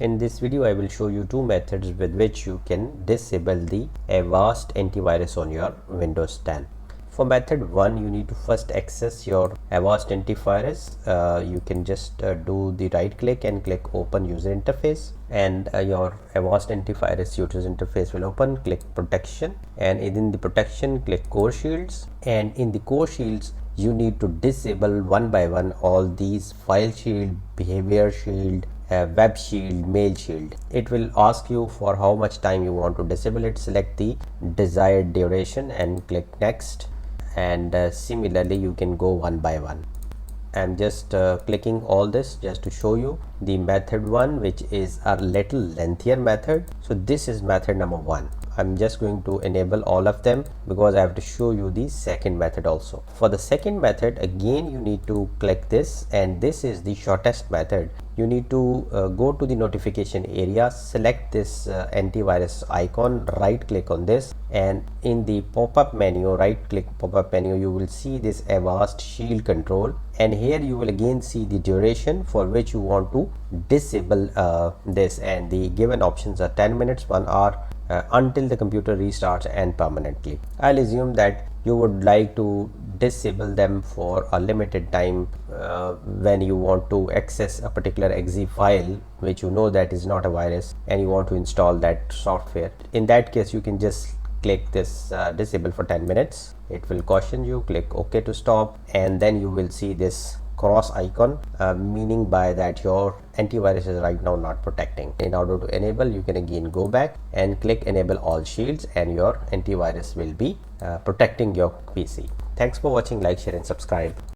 In this video, I will show you two methods with which you can disable the Avast Antivirus on your Windows 10. For method 1, you need to first access your Avast Antivirus. You can just do the right click and click open user interface, and your Avast Antivirus user interface will open. Click protection, and in the protection click core shields, and in the core shields you need to disable one by one all these file shield, behavior shield, web shield, mail shield. It will ask you for how much time you want to disable it. Select the desired duration and click next, and similarly you can go one by one. I'm just clicking all this just to show you the method 1, which is a little lengthier method. So this is method number 1. I'm just going to enable all of them because I have to show you the second method also. For the second method, again you need to click this, and this is the shortest method. You need to go to the notification area, select this antivirus icon, right click on this, and in the pop-up menu, right click pop-up menu, you will see this Avast Shield control, and here you will again see the duration for which you want to disable this, and the given options are 10 minutes, 1 hour, until the computer restarts, and permanently. I'll assume that you would like to disable them for a limited time when you want to access a particular exe file which you know that is not a virus and you want to install that software. In that case, you can just click this disable for 10 minutes. It will caution you, click OK to stop, and then you will see this cross icon, meaning by that your antivirus is right now not protecting. In order to enable, you can again go back and click enable all shields, and your antivirus will be protecting your PC. Thanks for watching. Like, share and subscribe.